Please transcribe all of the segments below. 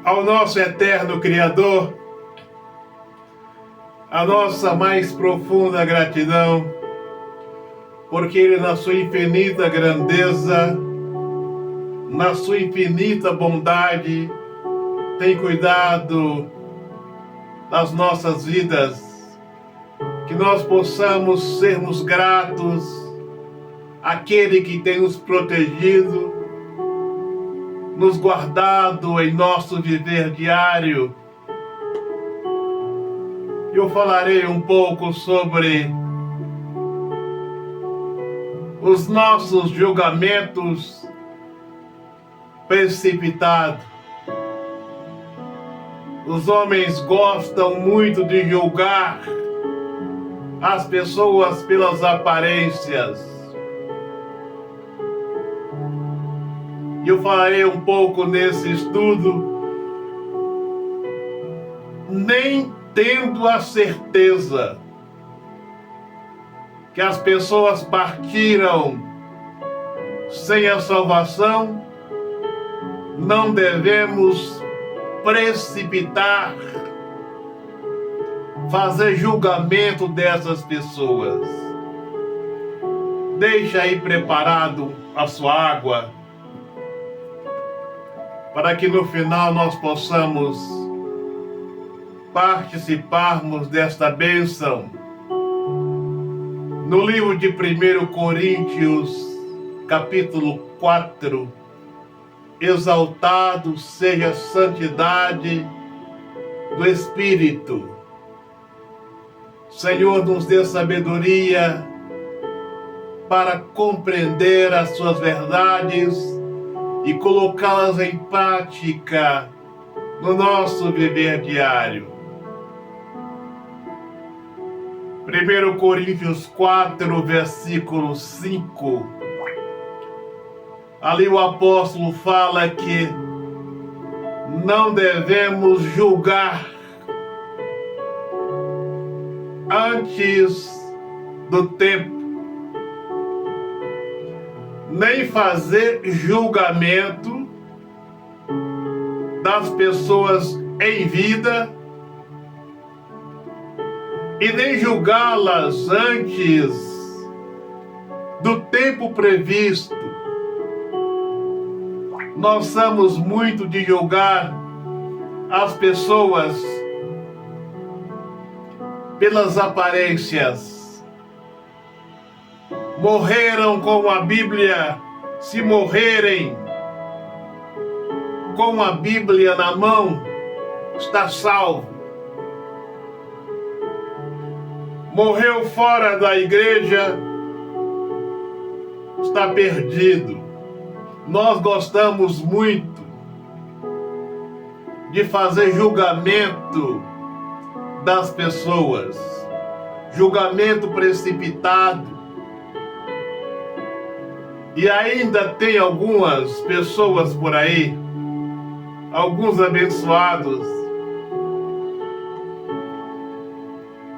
ao nosso eterno Criador, a nossa mais profunda gratidão, porque Ele, na sua infinita grandeza, na sua infinita bondade, tem cuidado das nossas vidas, que nós possamos sermos gratos àquele que tem nos protegido, nos guardado em nosso viver diário. Eu falarei um pouco sobre os nossos julgamentos precipitados. Os homens gostam muito de julgar as pessoas pelas aparências. Eu falarei um pouco nesse estudo, nem tendo a certeza que as pessoas partiram sem a salvação, não devemos precipitar, fazer julgamento dessas pessoas. Deixa aí preparado a sua água, para que no final nós possamos participarmos desta bênção. No livro de 1 Coríntios, capítulo 4, exaltado seja a santidade do Espírito. Senhor, nos dê sabedoria para compreender as suas verdades e colocá-las em prática no nosso viver diário. 1 Coríntios 4, versículo 5. Ali o apóstolo fala que não devemos julgar antes do tempo, nem fazer julgamento das pessoas em vida e nem julgá-las antes do tempo previsto. Nós somos muito de julgar as pessoas pelas aparências. Morreram com a Bíblia, se morrerem com a Bíblia na mão, está salvo. Morreu fora da igreja, está perdido. Nós gostamos muito de fazer julgamento das pessoas, julgamento precipitado. E ainda tem algumas pessoas por aí, alguns abençoados,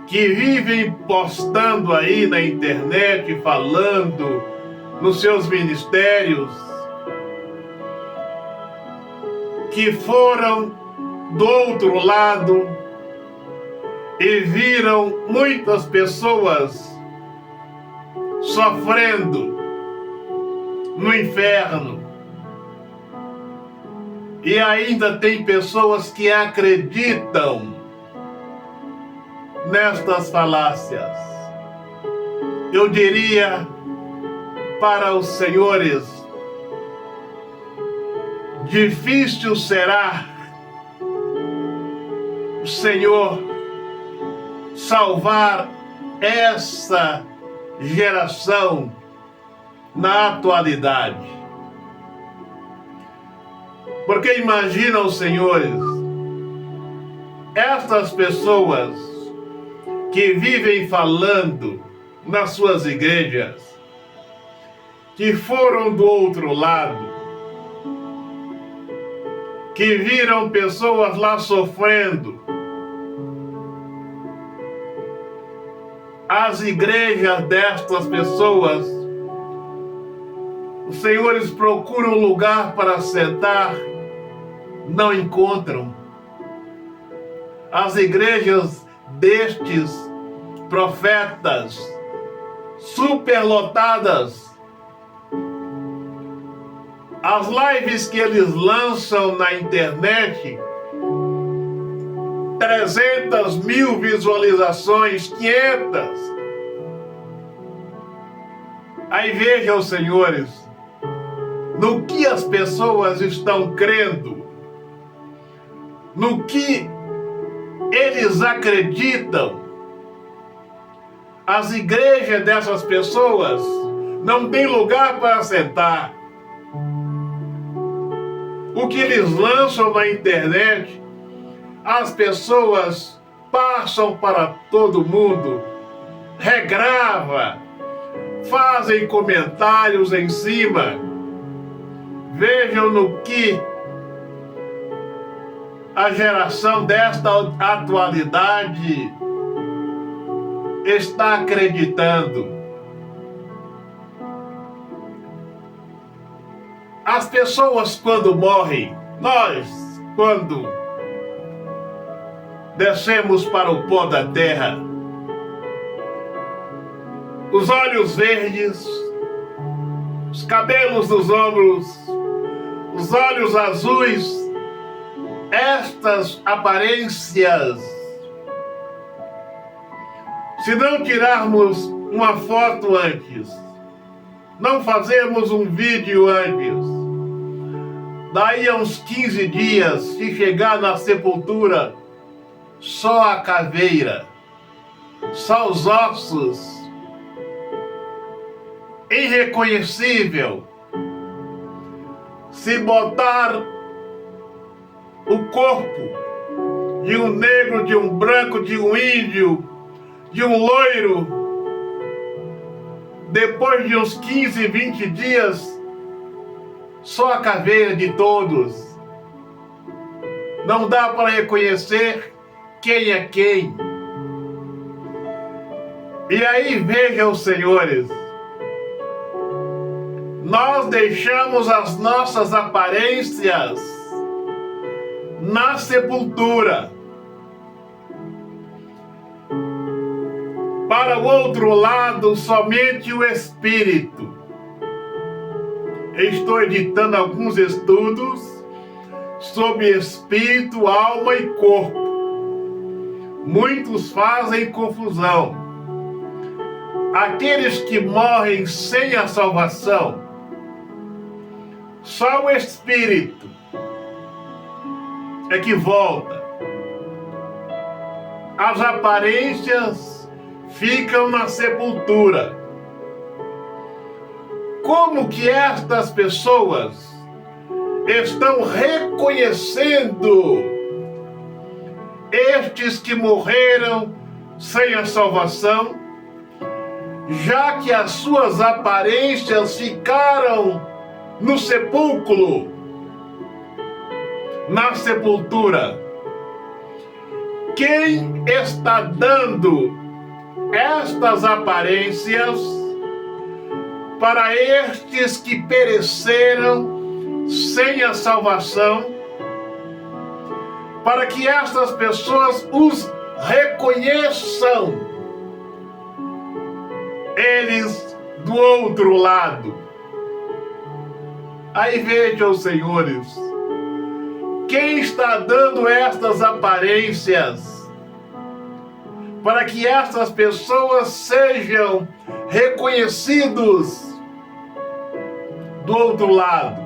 que vivem postando aí na internet, falando nos seus ministérios, que foram do outro lado e viram muitas pessoas sofrendo no inferno. E ainda tem pessoas que acreditam nestas falácias. Eu diria para os senhores, difícil será o Senhor salvar essa geração na atualidade. Porque imaginam, senhores, estas pessoas que vivem falando nas suas igrejas, que foram do outro lado, que viram pessoas lá sofrendo. As igrejas destas pessoas, os senhores procuram um lugar para sentar não encontram. As igrejas destes profetas superlotadas, as lives que eles lançam na internet, 300 mil visualizações, 500. Aí vejam, senhores, no que as pessoas estão crendo, no que eles acreditam. As igrejas dessas pessoas não têm lugar para sentar. O que eles lançam na internet, as pessoas passam para todo mundo, regrava, fazem comentários em cima. Vejam no que a geração desta atualidade está acreditando. As pessoas quando morrem, nós quando descemos para o pó da terra, os olhos verdes, os cabelos dos ombros, os olhos azuis, estas aparências, se não tirarmos uma foto antes, não fazermos um vídeo antes, daí a uns 15 dias, se chegar na sepultura, só a caveira, só os ossos, irreconhecível. Se botar o corpo de um negro, de um branco, de um índio, de um loiro, depois de uns 15, 20 dias, só a caveira de todos. Não dá para reconhecer quem é quem. E aí vejam, senhores, nós deixamos as nossas aparências na sepultura. Para o outro lado, somente o espírito. Estou editando alguns estudos sobre espírito, alma e corpo. Muitos fazem confusão. Aqueles que morrem sem a salvação, só o espírito é que volta. As aparências ficam na sepultura. Como que estas pessoas estão reconhecendo estes que morreram sem a salvação, já que as suas aparências ficaram no sepulcro, na sepultura? Quem está dando estas aparências para estes que pereceram sem a salvação, para que estas pessoas os reconheçam, eles do outro lado? Aí vejam, senhores, quem está dando estas aparências para que estas pessoas sejam reconhecidos do outro lado?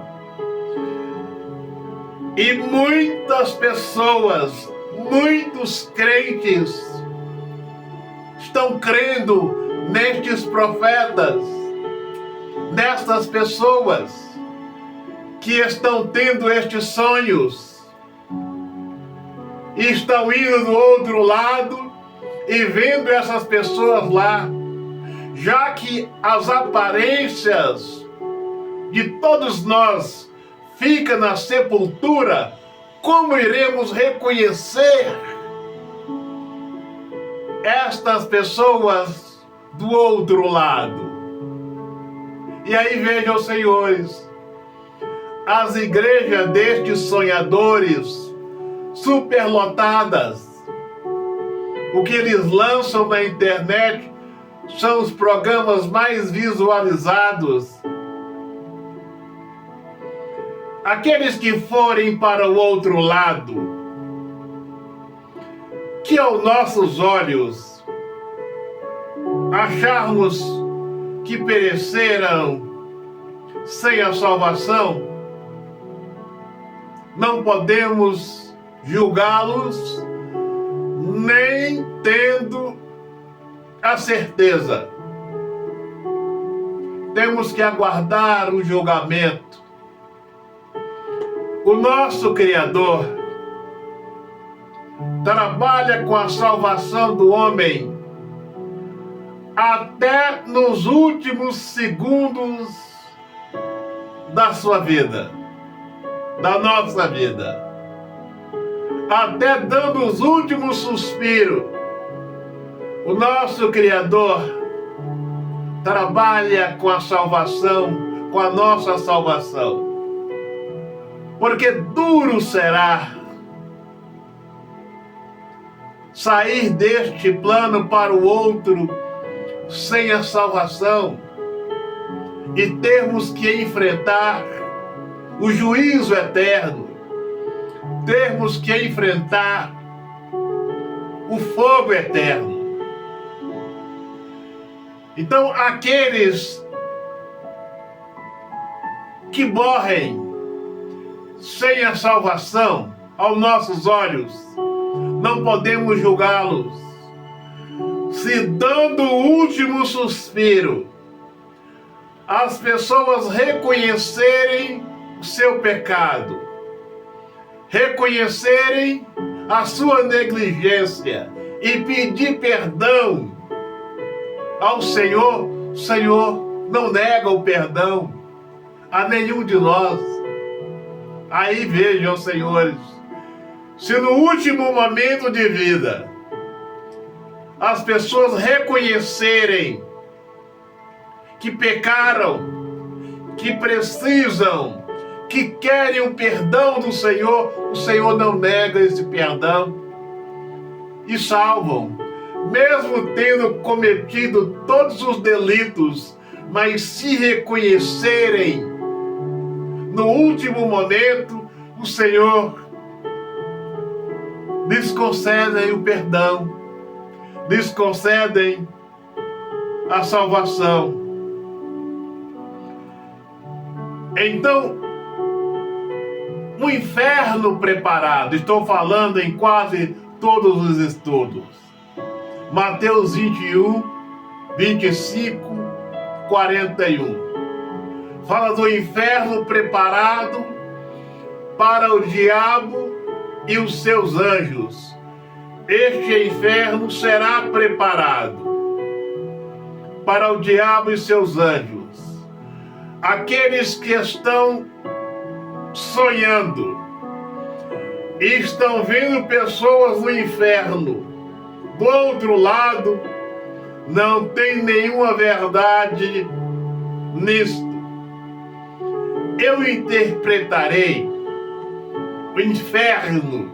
E muitas pessoas, muitos crentes estão crendo nestes profetas, nestas pessoas que estão tendo estes sonhos e estão indo do outro lado e vendo essas pessoas lá, já que as aparências de todos nós ficam na sepultura. Como iremos reconhecer estas pessoas do outro lado? E aí vejam, senhores, as igrejas destes sonhadores superlotadas. O que eles lançam na internet são os programas mais visualizados. Aqueles que forem para o outro lado, que aos nossos olhos acharmos que pereceram sem a salvação, não podemos julgá-los nem tendo a certeza. Temos que aguardar o julgamento. O nosso Criador trabalha com a salvação do homem até nos últimos segundos da sua vida, da nossa vida, até dando os últimos suspiros. O nosso Criador trabalha com a salvação, com a nossa salvação, porque duro será sair deste plano para o outro sem a salvação e termos que enfrentar o juízo eterno, termos que enfrentar o fogo eterno. Então, aqueles que morrem sem a salvação, aos nossos olhos, não podemos julgá-los. Se dando o último suspiro, as pessoas reconhecerem o seu pecado, reconhecerem a sua negligência e pedir perdão ao Senhor, o Senhor não nega o perdão a nenhum de nós. Aí vejam, senhores, se no último momento de vida as pessoas reconhecerem que pecaram, que precisam, que querem o perdão do Senhor, o Senhor não nega esse perdão e salvam, mesmo tendo cometido todos os delitos, mas se reconhecerem no último momento, o Senhor lhes concede o perdão, lhes concedem a salvação. Então, o inferno preparado, estou falando em quase todos os estudos. Mateus 21, 25, 41. Fala do inferno preparado para o diabo e os seus anjos. Este inferno será preparado para o diabo e seus anjos. Aqueles que estão sonhando e estão vendo pessoas no inferno, do outro lado, não tem nenhuma verdade nisto. Eu interpretarei o inferno,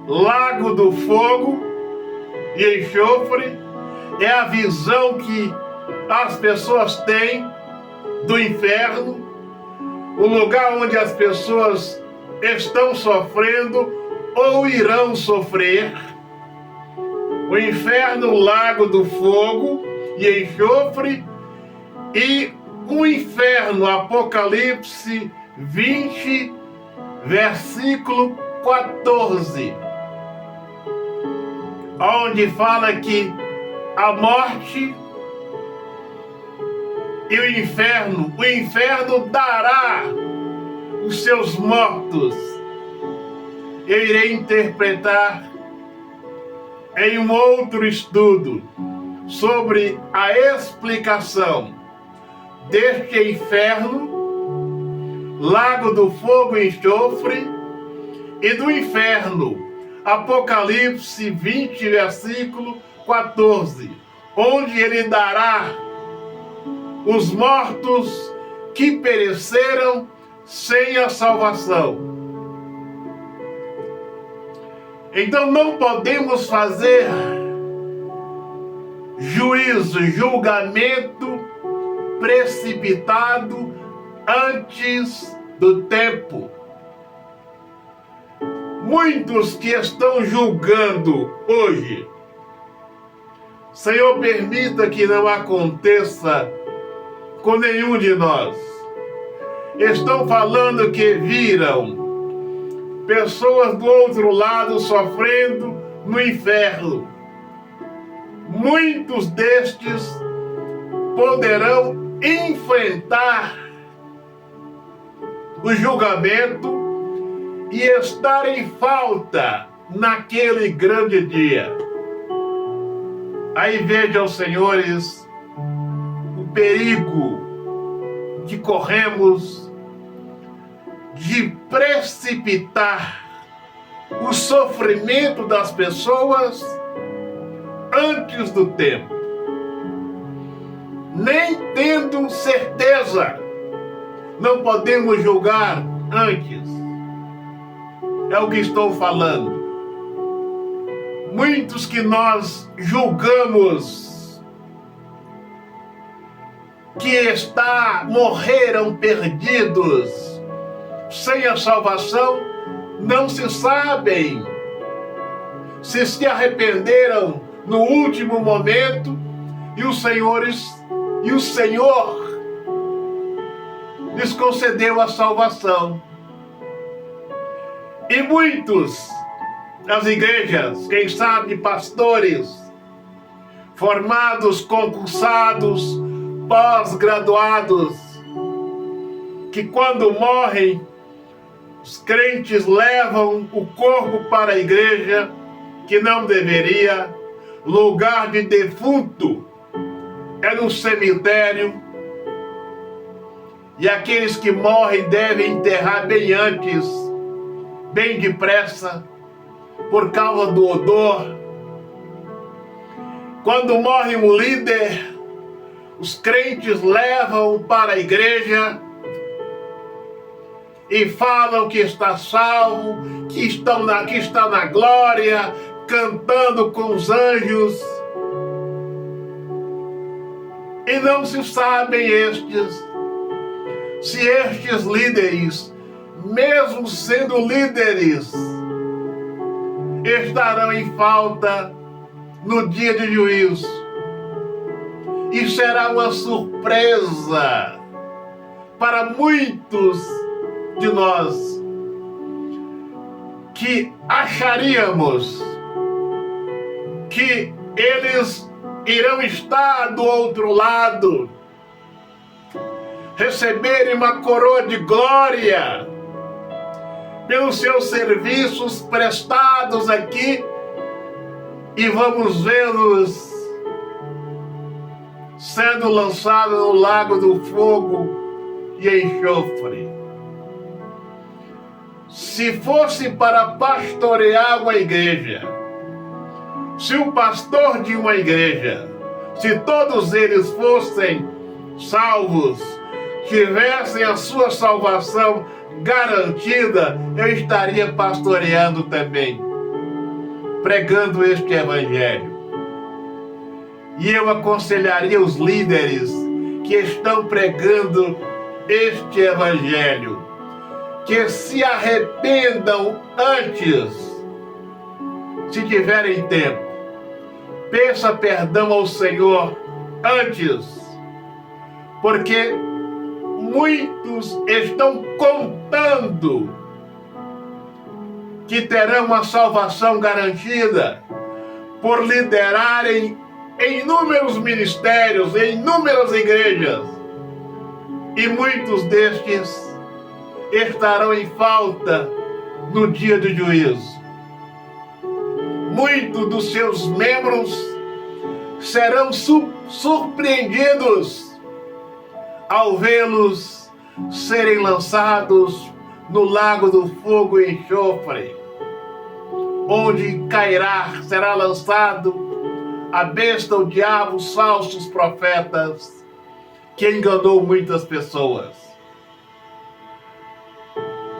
lago do fogo e enxofre, é a visão que as pessoas têm do inferno, o lugar onde as pessoas estão sofrendo ou irão sofrer. O inferno, lago do fogo e enxofre, e o inferno, Apocalipse 20, versículo 14, onde fala que a morte e o inferno dará os seus mortos. Eu irei interpretar em um outro estudo sobre a explicação deste inferno, lago do fogo e enxofre, e do inferno, Apocalipse 20, versículo 14, onde ele dará os mortos que pereceram sem a salvação. Então não podemos fazer juízo, julgamento precipitado antes do tempo. Muitos que estão julgando hoje, Senhor, permita que não aconteça com nenhum de nós. Estão falando que viram pessoas do outro lado sofrendo no inferno. Muitos destes poderão enfrentar o julgamento e estar em falta naquele grande dia. Aí vejam, senhores, o perigo que corremos de precipitar o sofrimento das pessoas antes do tempo, nem tendo certeza. Não podemos julgar antes. É o que estou falando. Muitos que nós julgamos que morreram perdidos sem a salvação, não se sabem se arrependeram no último momento e o Senhor lhes concedeu a salvação. E muitos, as igrejas, quem sabe pastores, formados, concursados, pós-graduados, que quando morrem, os crentes levam o corpo para a igreja, que não deveria, lugar de defunto é no cemitério, e aqueles que morrem devem enterrar bem antes, bem depressa, por causa do odor. Quando morre um líder, os crentes levam para a igreja e falam que está salvo, que está na glória, cantando com os anjos. E não se sabem se estes líderes, mesmo sendo líderes, estarão em falta no dia de juízo. E será uma surpresa para muitos de nós que acharíamos que eles irão estar do outro lado, receberem uma coroa de glória pelos seus serviços prestados aqui, e vamos vê-los sendo lançados no lago do fogo e enxofre. Se fosse para pastorear uma igreja, se o pastor de uma igreja, se todos eles fossem salvos, tivessem a sua salvação garantida, eu estaria pastoreando também, pregando este evangelho. E eu aconselharia os líderes que estão pregando este evangelho que se arrependam antes, se tiverem tempo. Peça perdão ao Senhor antes, porque muitos estão contando que terão uma salvação garantida por liderarem em inúmeros ministérios, em inúmeras igrejas, e muitos destes estarão em falta no dia do juízo. Muitos dos seus membros serão surpreendidos ao vê-los serem lançados no lago do fogo e enxofre, onde será lançado a besta, o diabo, os falsos profetas, que enganou muitas pessoas.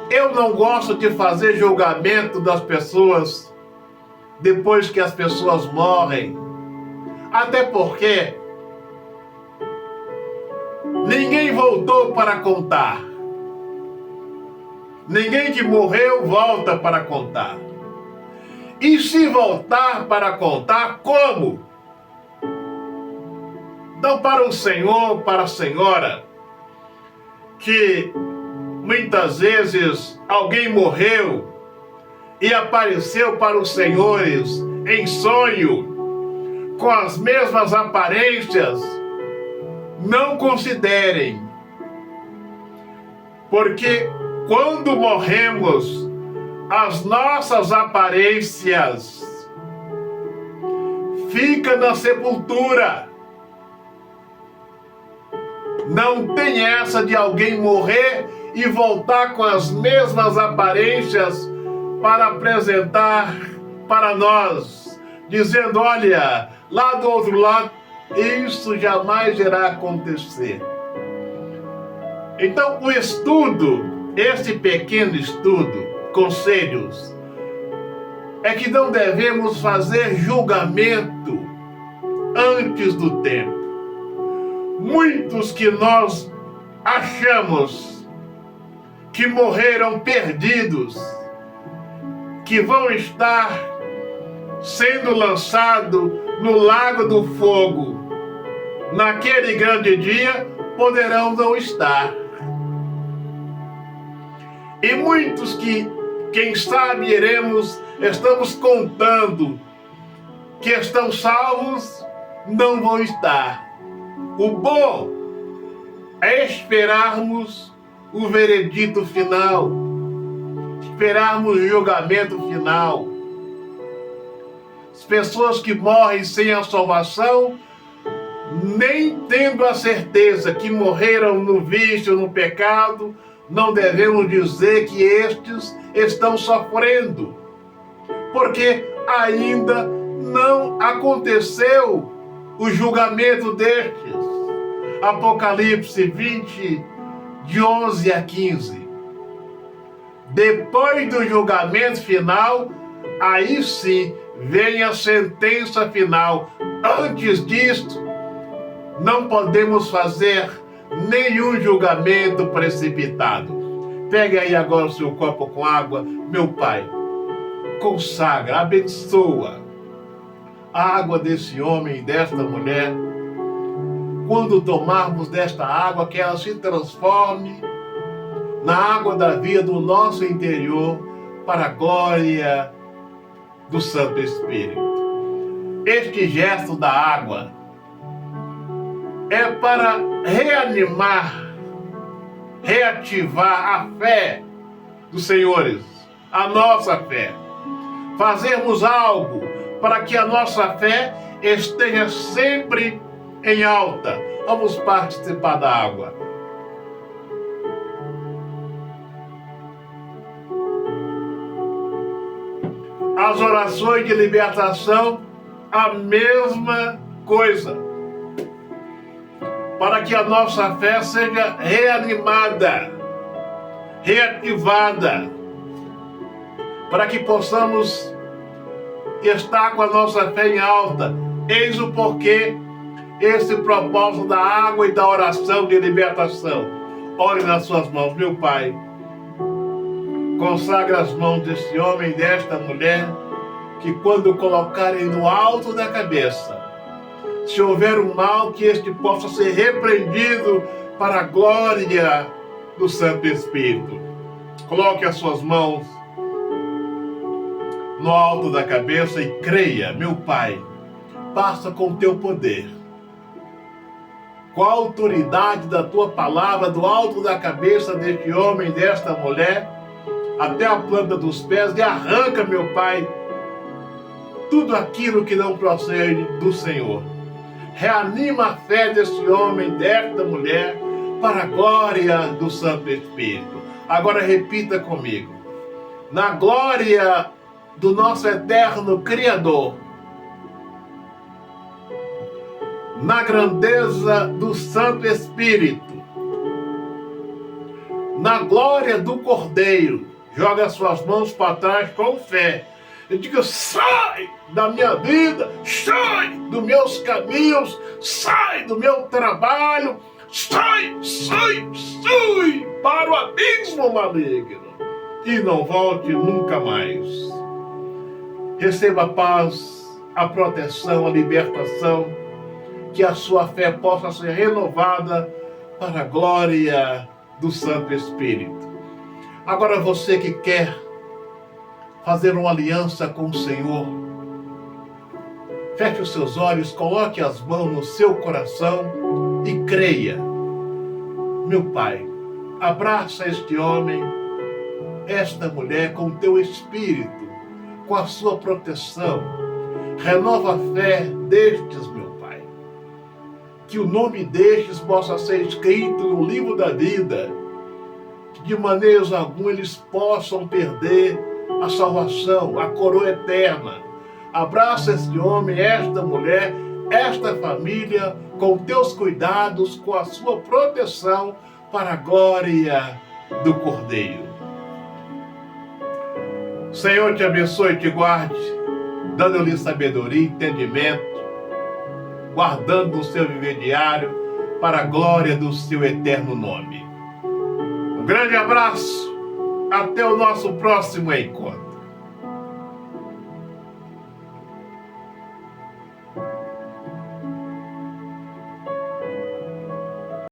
Eu não gosto de fazer julgamento das pessoas depois que as pessoas morrem. Até porque ninguém voltou para contar. Ninguém que morreu volta para contar. E se voltar para contar, como? Então, para o senhor, para a senhora, que muitas vezes alguém morreu e apareceu para os senhores em sonho, com as mesmas aparências, não considerem. Porque quando morremos, as nossas aparências ficam na sepultura. Não tem essa de alguém morrer e voltar com as mesmas aparências para apresentar para nós, dizendo, olha, lá do outro lado, isso jamais irá acontecer. Então, o estudo, esse pequeno estudo, conselhos, é que não devemos fazer julgamento antes do tempo. Muitos que nós achamos que morreram perdidos, que vão estar sendo lançados no lago do fogo naquele grande dia, poderão não estar. E muitos que, quem sabe, estamos contando que estão salvos, não vão estar. O bom é esperarmos o veredito final, esperarmos o julgamento final. As pessoas que morrem sem a salvação, nem tendo a certeza que morreram no vício, no pecado, não devemos dizer que estes estão sofrendo, porque ainda não aconteceu o julgamento destes. Apocalipse 20, de 11 a 15. Depois do julgamento final, aí sim vem a sentença final. Antes disto, não podemos fazer nenhum julgamento precipitado. Pegue aí agora o seu copo com água, meu Pai. Consagra, abençoa a água desse homem e desta mulher. Quando tomarmos desta água, que ela se transforme na água da vida do nosso interior, para a glória do Santo Espírito. Este gesto da água é para reanimar, reativar a fé dos senhores, a nossa fé. Fazermos algo para que a nossa fé esteja sempre em alta. Vamos participar da água. As orações de libertação, a mesma coisa. Para que a nossa fé seja reanimada, reativada, para que possamos estar com a nossa fé em alta. Eis o porquê, esse propósito da água e da oração de libertação. Ore nas suas mãos, meu Pai. Consagra as mãos deste homem e desta mulher, que quando colocarem no alto da cabeça, se houver um mal, que este possa ser repreendido para a glória do Santo Espírito. Coloque as suas mãos no alto da cabeça e creia, meu Pai, passa com o teu poder, com a autoridade da tua palavra, do alto da cabeça deste homem e desta mulher, até a planta dos pés, e arranca, meu Pai, tudo aquilo que não procede do Senhor. Reanima a fé desse homem, desta mulher, para a glória do Santo Espírito. Agora repita comigo. Na glória do nosso eterno Criador, na grandeza do Santo Espírito, na glória do Cordeiro. Joga as suas mãos para trás com fé. Eu digo, sai da minha vida, sai dos meus caminhos, sai do meu trabalho, sai para o abismo maligno e não volte nunca mais. Receba a paz, a proteção, a libertação, que a sua fé possa ser renovada para a glória do Santo Espírito. Agora você que quer fazer uma aliança com o Senhor, feche os seus olhos, coloque as mãos no seu coração e creia. Meu Pai, abraça este homem, esta mulher com o teu Espírito, com a sua proteção. Renova a fé destes, meu Pai. Que o nome destes possa ser escrito no livro da vida, que de maneira alguma eles possam perder a salvação, a coroa eterna. Abraça este homem, esta mulher, esta família, com teus cuidados, com a sua proteção, para a glória do Cordeiro. Senhor te abençoe e te guarde, dando-lhe sabedoria, entendimento, guardando o seu viver diário, para a glória do seu eterno nome. Um grande abraço. Até o nosso próximo encontro.